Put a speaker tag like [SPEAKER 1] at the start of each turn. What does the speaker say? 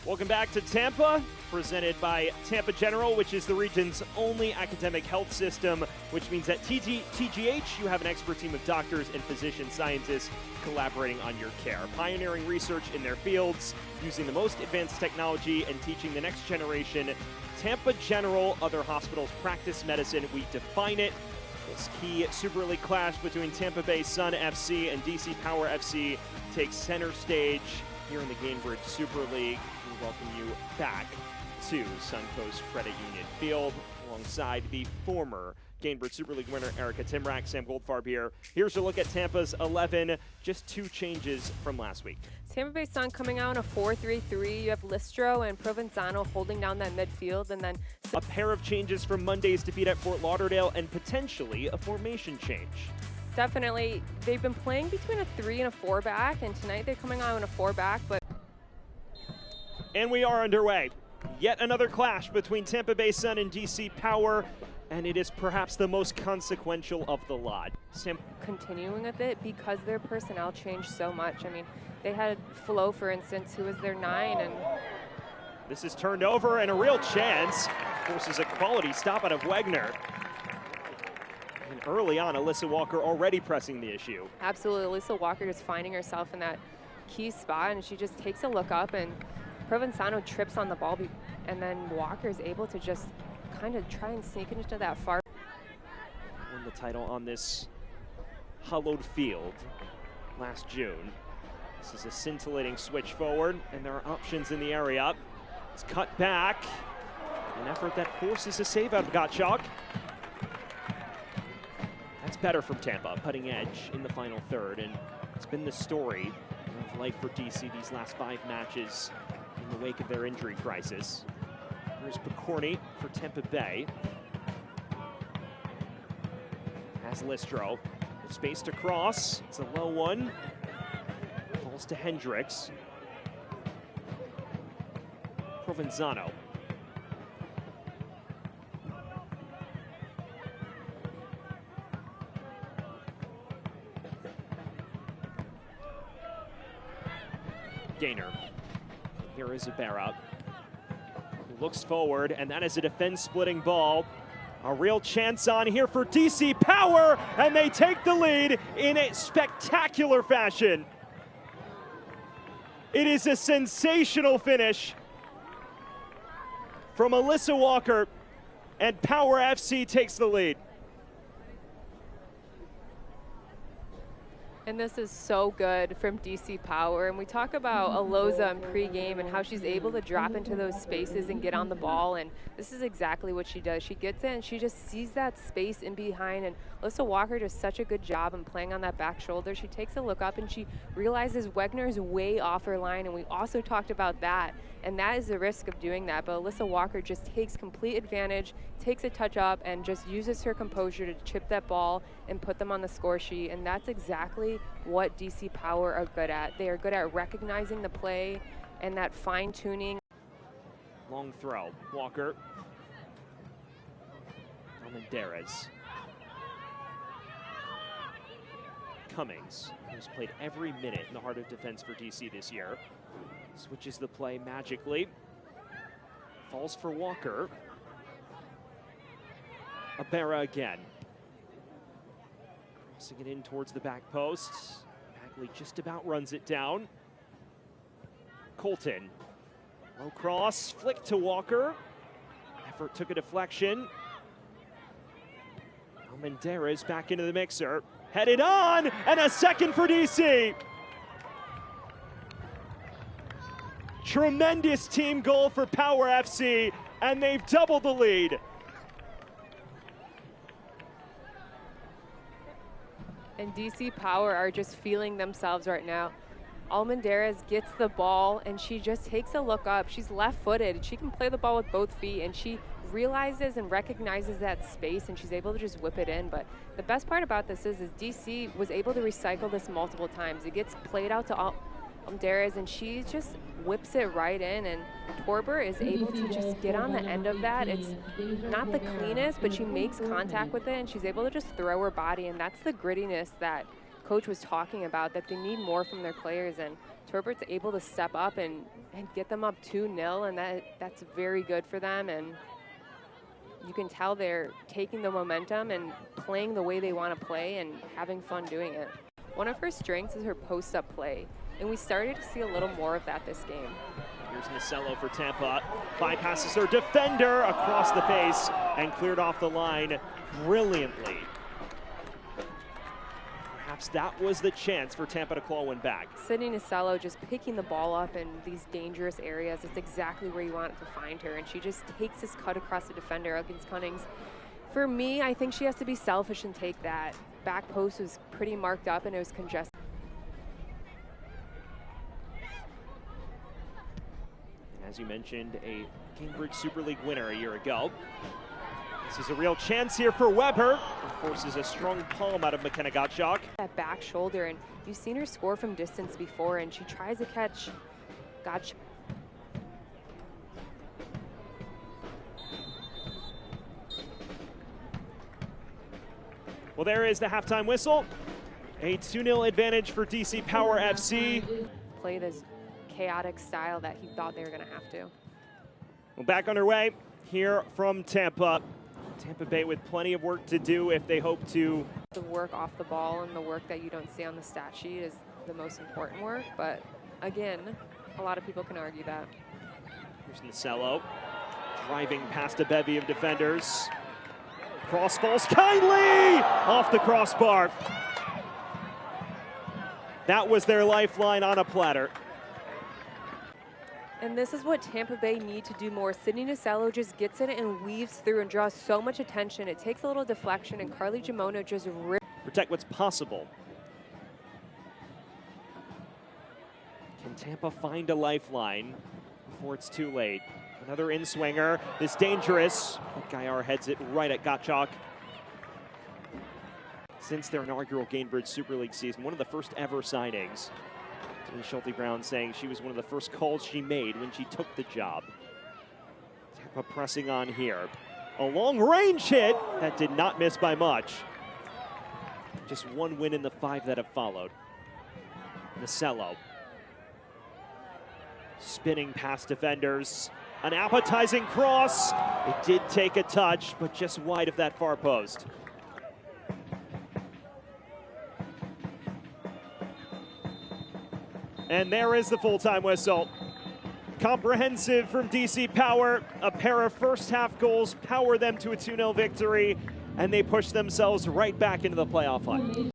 [SPEAKER 1] Welcome back to Tampa, presented by Tampa General, which is the region's only academic health system, which means at TGH, you have an expert team of doctors and physician scientists collaborating on your care, pioneering research in their fields, using the most advanced technology and teaching the next generation. Tampa General, other hospitals practice medicine, we define it. This key Super League clash between Tampa Bay Sun FC and DC Power FC takes center stage here in the Gainbridge Super League. We welcome you back to Suncoast Credit Union Field alongside the former Gainbridge Super League winner Erica Timrak. Sam Goldfarb here. Here's a look at Tampa's 11, just 2 changes from last week.
[SPEAKER 2] Tampa Bay Sun coming out in a 4-3-3. You have Listro and Provenzano holding down that midfield, and then
[SPEAKER 1] a pair of changes from Monday's defeat at Fort Lauderdale and potentially a formation change.
[SPEAKER 2] Definitely, they've been playing between a 3 and a 4 back, and tonight they're coming out in a 4 back, but.
[SPEAKER 1] And we are underway. Yet another clash between Tampa Bay Sun and DC Power, and it is perhaps the most consequential of the lot.
[SPEAKER 2] Continuing with it because their personnel changed so much. I mean, they had Flo, for instance, who was their 9, and
[SPEAKER 1] this is turned over and a real chance. Forces a quality stop out of Wegner. And early on, Alyssa Walker already pressing the issue.
[SPEAKER 2] Absolutely, Alyssa Walker just finding herself in that key spot, and she just takes a look up, and Provenzano trips on the ball, and then Walker is able to just kind of try and sneak into that far.
[SPEAKER 1] Won the title on this hollowed field last June. This is a scintillating switch forward, and there are options in the area. It's cut back. An effort that forces a save out of Gottschalk. That's better from Tampa, putting edge in the final third, and it's been the story of life for DC these last 5 matches in the wake of their injury crisis. Here's Picorni for Tampa Bay. Has Listro. Space to cross. It's a low one. Falls to Hendrix. Provenzano. Gainer. Here is Abera. He looks forward, and that is a defense-splitting ball. A real chance on here for DC Power, and they take the lead in a spectacular fashion. It is a sensational finish from Alyssa Walker, and Power FC takes the lead.
[SPEAKER 2] And this is so good from DC Power. And we talk about Loza in pregame and how she's able to drop into those spaces and get on the ball. And this is exactly what she does. She gets in and she just sees that space in behind. And Alyssa Walker does such a good job in playing on that back shoulder. She takes a look up and she realizes Wegner is way off her line. And we also talked about that. And that is the risk of doing that. But Alyssa Walker just takes complete advantage, takes a touch up, and just uses her composure to chip that ball and put them on the score sheet. And that's exactly what DC Power are good at. They are good at recognizing the play and that fine-tuning.
[SPEAKER 1] Long throw. Walker. Almendariz. Cummings, who's played every minute in the heart of defense for DC this year. Switches the play magically. Falls for Walker. Abera again. Crossing it in towards the back post. Bagley just about runs it down. Colton. Low cross, flick to Walker. Effort took a deflection. Almendariz back into the mixer. Headed on, and a second for DC. Tremendous team goal for Power FC, and they've doubled the lead.
[SPEAKER 2] And DC Power are just feeling themselves right now. Almendariz gets the ball, and she just takes a look up. She's left-footed. She can play the ball with both feet, and she realizes and recognizes that space, and she's able to just whip it in. But the best part about this is DC was able to recycle this multiple times. It gets played out to Almendariz, and she just whips it right in, and Torbert is able to just get on the end of that. It's not the cleanest, but she makes contact with it, and she's able to just throw her body, and that's the grittiness that Coach was talking about, that they need more from their players, and Torbert's able to step up and get them up 2-0, and that's very good for them. And you can tell they're taking the momentum and playing the way they want to play and having fun doing it. One of her strengths is her post-up play, and we started to see a little more of that this game.
[SPEAKER 1] Here's Nasello for Tampa. Bypasses her defender across the face and cleared off the line brilliantly. Perhaps that was the chance for Tampa to claw one back.
[SPEAKER 2] Sydny Nasello just picking the ball up in these dangerous areas. It's exactly where you want it to find her, and she just takes this cut across the defender against Cunnings. For me, I think she has to be selfish and take that. Back post was pretty marked up and it was congested.
[SPEAKER 1] As you mentioned, a Gainbridge Super League winner a year ago. This is a real chance here for Weber. It forces a strong palm out of Makenna Gottschalk.
[SPEAKER 2] That back shoulder, and you've seen her score from distance before, and she tries to catch Gottschalk.
[SPEAKER 1] Well, there is the halftime whistle. A 2-0 advantage for DC Power FC.
[SPEAKER 2] Play this chaotic style that he thought they were going to have to.
[SPEAKER 1] Well, back underway here from Tampa. Tampa Bay with plenty of work to do if they hope to.
[SPEAKER 2] The work off the ball and the work that you don't see on the stat sheet is the most important work, but again, a lot of people can argue that.
[SPEAKER 1] Here's Nasello, driving past a bevy of defenders. Cross falls kindly off the crossbar. That was their lifeline on a platter.
[SPEAKER 2] And this is what Tampa Bay need to do more. Sydny Nasello just gets it and weaves through and draws so much attention. It takes a little deflection, and Carlee Giammona just rips.
[SPEAKER 1] Protect what's possible. Can Tampa find a lifeline before it's too late? Another in-swinger is dangerous. Gaillard heads it right at Gottschalk. Since their inaugural Gainbridge Super League season, one of the first ever signings. Schulte Brown saying she was one of the first calls she made when she took the job. Tampa pressing on here. A long-range hit that did not miss by much. Just one win in the 5 that have followed. Nasello. Spinning past defenders. An appetizing cross. It did take a touch, but just wide of that far post. And there is the full-time whistle. Comprehensive from DC Power. A pair of first-half goals power them to a 2-0 victory, and they push themselves right back into the playoff hunt.